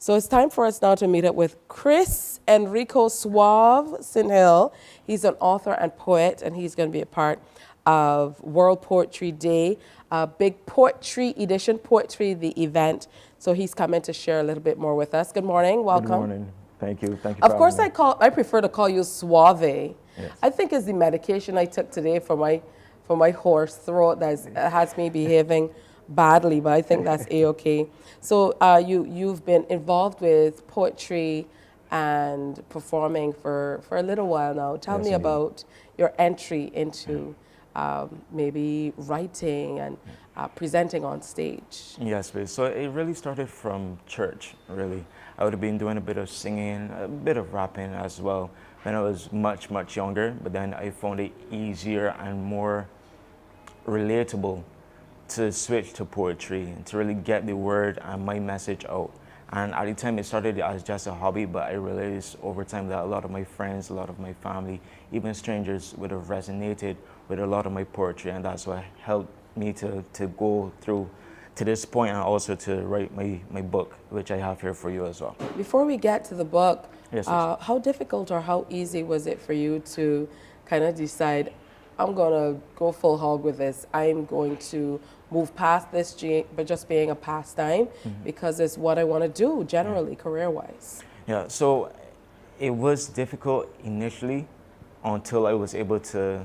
So it's time for us now to meet up with Chris Enrico Suave Sinhill. He's an author and poet, and he's going to be a part of World Poetry Day, a big poetry edition, Poetry the event. So he's coming to share a little bit more with us. Good morning, welcome. Good morning. Thank you. Thank you. Of course, I prefer to call you Suave. Yes. I think it's the medication I took today for my hoarse throat that has me behaving badly, but I think that's a-okay. So you've been involved with poetry and performing for a little while now. Tell me about your entry into maybe writing and presenting on stage. Yes, please. So it really started from church, really. I would have been doing a bit of singing, a bit of rapping as well when I was much, much younger, but then I found it easier and more relatable to switch to poetry and to really get the word and my message out. And at the time it started as just a hobby, but I realized over time that a lot of my friends, a lot of my family, even strangers would have resonated with a lot of my poetry, and that's what helped me to go through to this point and also to write my book, which I have here for you as well. Before we get to the book, Yes, how difficult or how easy was it for you to kind of decide, I'm going to go full hog with this. I'm going to move past this, but just being a pastime, because it's what I want to do generally, career-wise. Yeah, so it was difficult initially until I was able to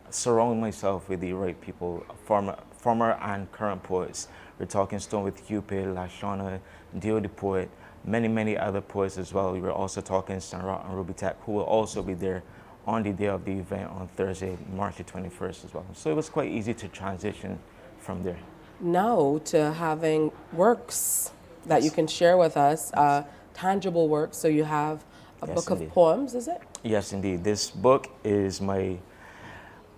surround myself with the right people, former and current poets. We're talking Stone with Cupid, Lashana, Dio the Poet, many other poets as well. We were also talking Sanra and Ruby Tech, who will also be there on the day of the event on Thursday, March the 21st as well. So it was quite easy to transition from there. Now to having works that you can share with us, tangible works. So you have a book of poems, is it? Yes, indeed. This book is my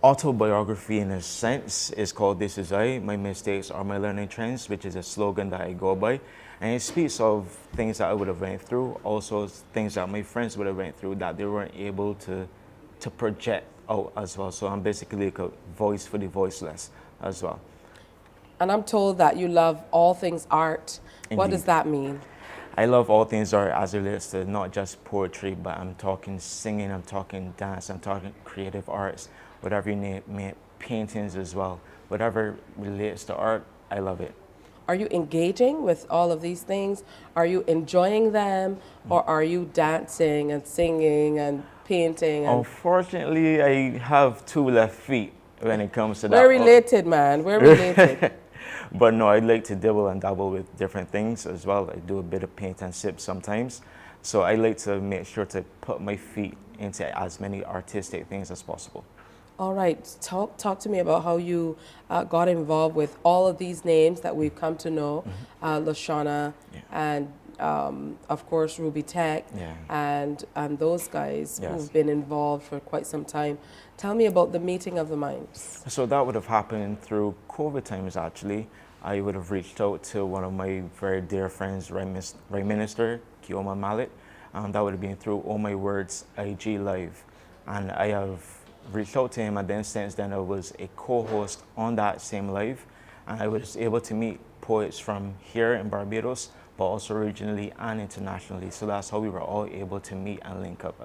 autobiography in a sense. It's called This Is I, My Mistakes Are My Learning Trends, which is a slogan that I go by. And it speaks of things that I would have went through, also things that my friends would have went through that they weren't able to project out as well. So I'm basically like a voice for the voiceless as well. And I'm told that you love all things art. Indeed. What does that mean? I love all things art as it relates to not just poetry, but I'm talking singing, I'm talking dance, I'm talking creative arts, whatever you name, paintings as well. Whatever relates to art, I love it. Are you engaging with all of these things? Are you enjoying them? Or are you dancing and singing and painting? And Unfortunately, I have two left feet when it comes to that. We're related, man. We're related. But no, I like to dibble and dabble with different things as well. I do a bit of paint and sip sometimes. So I like to make sure to put my feet into as many artistic things as possible. All right, talk to me about how you got involved with all of these names that we've come to know, Lashana, and of course Ruby Tech, and those guys who've been involved for quite some time. Tell me about the meeting of the minds. So that would have happened through COVID times actually. I would have reached out to one of my very dear friends, Right Minister, Kioma Mallet. That would have been through Oh My Words IG Live. And I have reached out to him, and then since then I was a co-host on that same live, and I was able to meet poets from here in Barbados, but also regionally and internationally. So that's how we were all able to meet and link up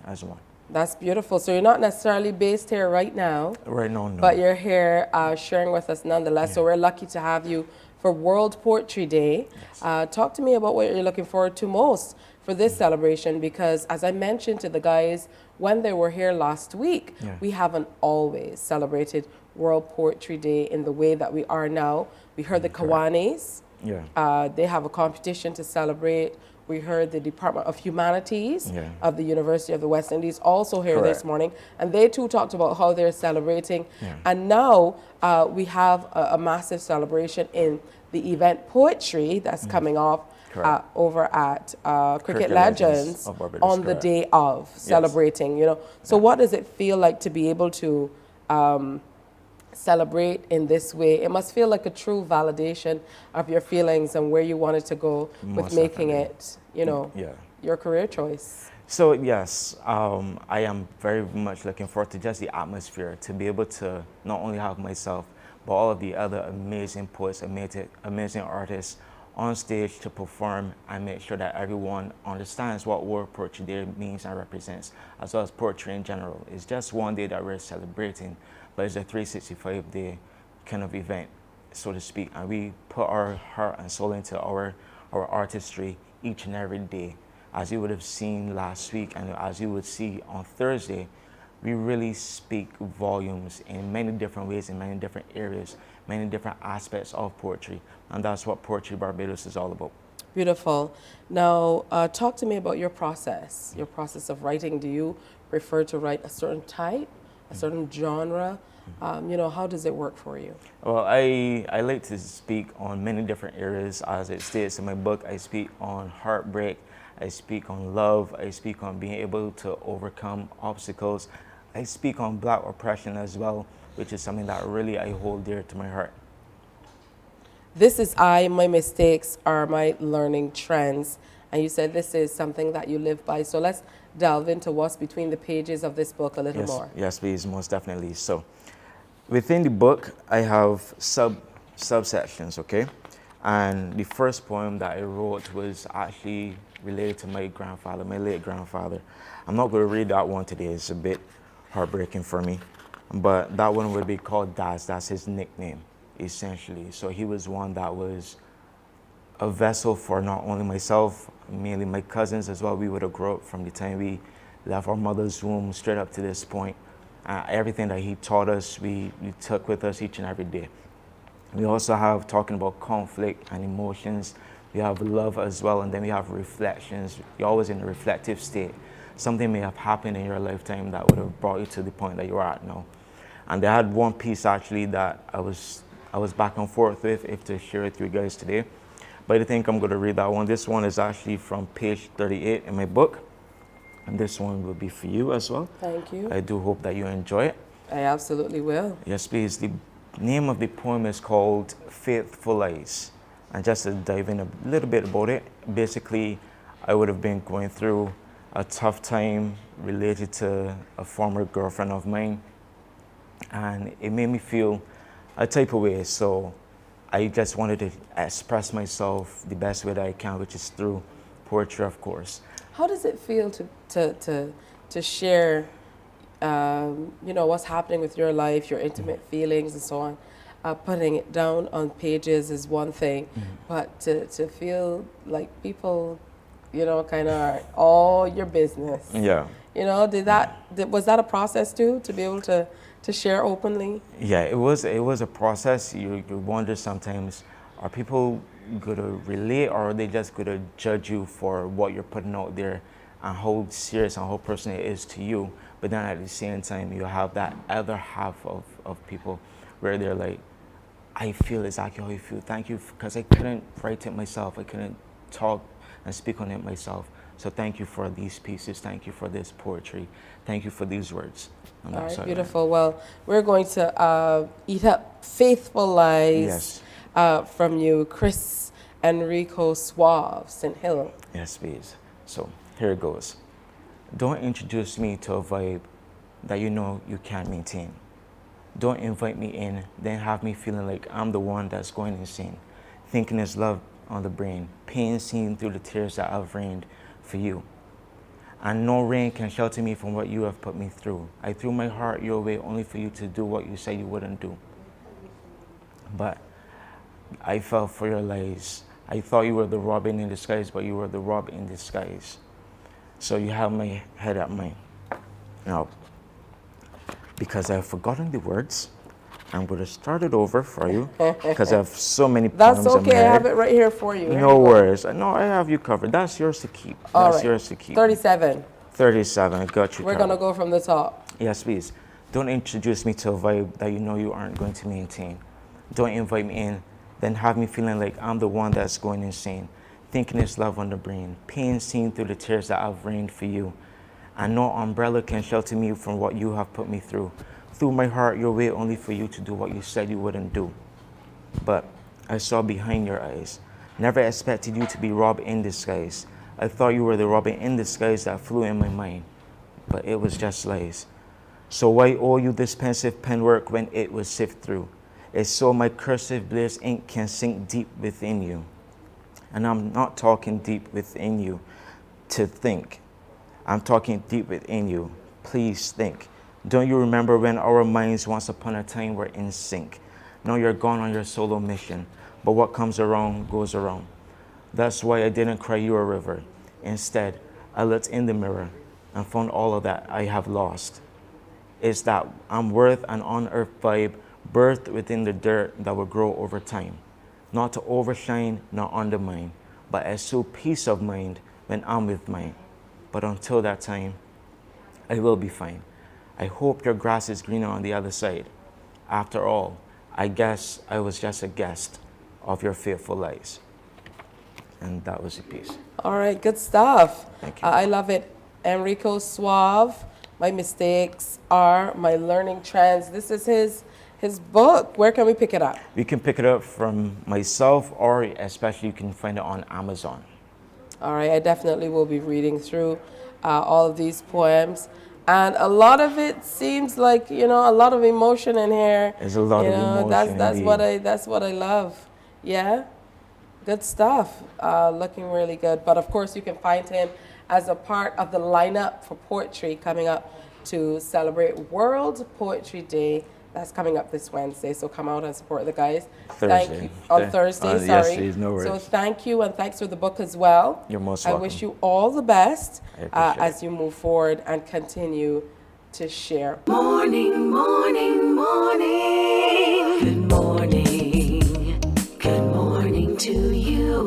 as one. That's beautiful. So you're not necessarily based here right now. Right now, no. But you're here sharing with us nonetheless. So we're lucky to have you for World Poetry Day. Talk to me about what you're looking forward to most for this celebration, because as I mentioned to the guys when they were here last week, we haven't always celebrated World Poetry Day in the way that we are now. We heard the Kawanis. They have a competition to celebrate. We heard the Department of Humanities of the University of the West Indies also here this morning, and they too talked about how they're celebrating. And now we have a massive celebration in the event Poetry that's coming off over at Cricket Legends on the day of celebrating, you know. So what does it feel like to be able to celebrate in this way? It must feel like a true validation of your feelings and where you wanted to go with making it, you know, your career choice. So yes, I am very much looking forward to just the atmosphere, to be able to not only have myself, but all of the other amazing poets, amazing artists on stage to perform and make sure that everyone understands what World Poetry Day means and represents, as well as poetry in general. It's just one day that we're celebrating, but it's a 365-day kind of event, so to speak, and we put our heart and soul into our artistry each and every day. As you would have seen last week and as you would see on Thursday, we really speak volumes in many different ways, in many different areas, many different aspects of poetry. And that's what Poetry Barbados is all about. Beautiful. Now, talk to me about your process of writing. Do you prefer to write a certain type, a certain genre? How does it work for you? Well, I like to speak on many different areas. As it states in my book, I speak on heartbreak, I speak on love, I speak on being able to overcome obstacles. I speak on Black oppression as well, which is something that really I hold dear to my heart. This is I, my mistakes are my learning trends. And you said this is something that you live by. So let's delve into what's between the pages of this book a little more. Yes, please, most definitely. So within the book, I have subsections, okay? And the first poem that I wrote was actually related to my grandfather, my late grandfather. I'm not going to read that one today. It's a bit heartbreaking for me. But that one would be called Daz. That's his nickname, essentially. So he was one that was a vessel for not only myself, mainly my cousins as well. We would have grown up from the time we left our mother's womb straight up to this point. Everything that he taught us, we took with us each and every day. We also have talking about conflict and emotions. We have love as well, and then we have reflections. You're always in a reflective state. Something may have happened in your lifetime that would have brought you to the point that you're at now. And they had one piece actually that I was back and forth with, if to share it with you guys today. But I think I'm going to read that one. This one is actually from page 38 in my book. And this one will be for you as well. Thank you. I do hope that you enjoy it. I absolutely will. Yes, please. The name of the poem is called Faithful Eyes. And just to dive in a little bit about it, basically, I would have been going through a tough time related to a former girlfriend of mine. And it made me feel a type of way. So I just wanted to express myself the best way that I can, which is through poetry, of course. How does it feel to share, what's happening with your life, your intimate feelings and so on? Putting it down on pages is one thing, but to feel like people, kind of are all your business. Yeah. Was that a process too, to be able to share openly? Yeah, it was a process. You wonder sometimes, are people going to relate, or are they just going to judge you for what you're putting out there and how serious and how personal it is to you? But then at the same time, you have that other half of people where they're like, I feel exactly how you feel. Thank you, because I couldn't write it myself. I couldn't talk and speak on it myself. So thank you for these pieces. Thank you for this poetry. Thank you for these words. All right, beautiful. Well, we're going to eat up Faithful Lies from you, Chris Enrico Suave, St. Hill. Yes, please. So here it goes. Don't introduce me to a vibe that you know you can't maintain. Don't invite me in, then have me feeling like I'm the one that's going insane. Thinking it's love on the brain, pain seen through the tears that I've rained for you. And no rain can shelter me from what you have put me through. I threw my heart your way only for you to do what you said you wouldn't do. But I fell for your lies. I thought you were the robin in disguise, but you were the rob in disguise. So you have my head at mine. Now, because I've forgotten the words, I'm going to start it over for you because I have so many poems. That's okay. I have it right here for you. No worries. No, I have you covered. That's yours to keep. That's yours to keep. 37. 37. I got you. We're going to go from the top. Yes, please. Don't introduce me to a vibe that you know you aren't going to maintain. Don't invite me in, then have me feeling like I'm the one that's going insane. Thinking it's love on the brain. Pain seen through the tears that I've rained for you. And no umbrella can shelter me from what you have put me through. Threw my heart your way only for you to do what you said you wouldn't do. But I saw behind your eyes. Never expected you to be Rob in disguise. I thought you were the Robin in disguise that flew in my mind. But it was just lies. So why owe you this pensive pen work when it was sift through? It's so my cursive bliss ink can sink deep within you. And I'm not talking deep within you to think. I'm talking deep within you. Please think. Don't you remember when our minds once upon a time were in sync? Now you're gone on your solo mission, but what comes around goes around. That's why I didn't cry you a river. Instead, I looked in the mirror and found all of that I have lost. It's that I'm worth an on-earth vibe birthed within the dirt that will grow over time. Not to overshine nor undermine, but as so peace of mind when I'm with mine. But until that time, I will be fine. I hope your grass is greener on the other side. After all, I guess I was just a guest of your fearful lies. And that was the piece. All right, good stuff. Thank you. I love it. Enrico Suave, My Mistakes Are My Learning Trends. This is his book. Where can we pick it up? You can pick it up from myself, or especially you can find it on Amazon. All right, I definitely will be reading through all of these poems. And a lot of it seems like, a lot of emotion in here. There's a lot of emotion. That's what I love. Yeah, good stuff. Looking really good. But of course, you can find him as a part of the lineup for poetry coming up to celebrate World Poetry Day. That's coming up this Wednesday, so come out and support the guys. Thursday. Thank you. On Thursday, sorry. Yes, please, no worries. So thank you, and thanks for the book as well. You're most welcome. I wish you all the best I appreciate as you move forward and continue to share. Morning, morning, morning.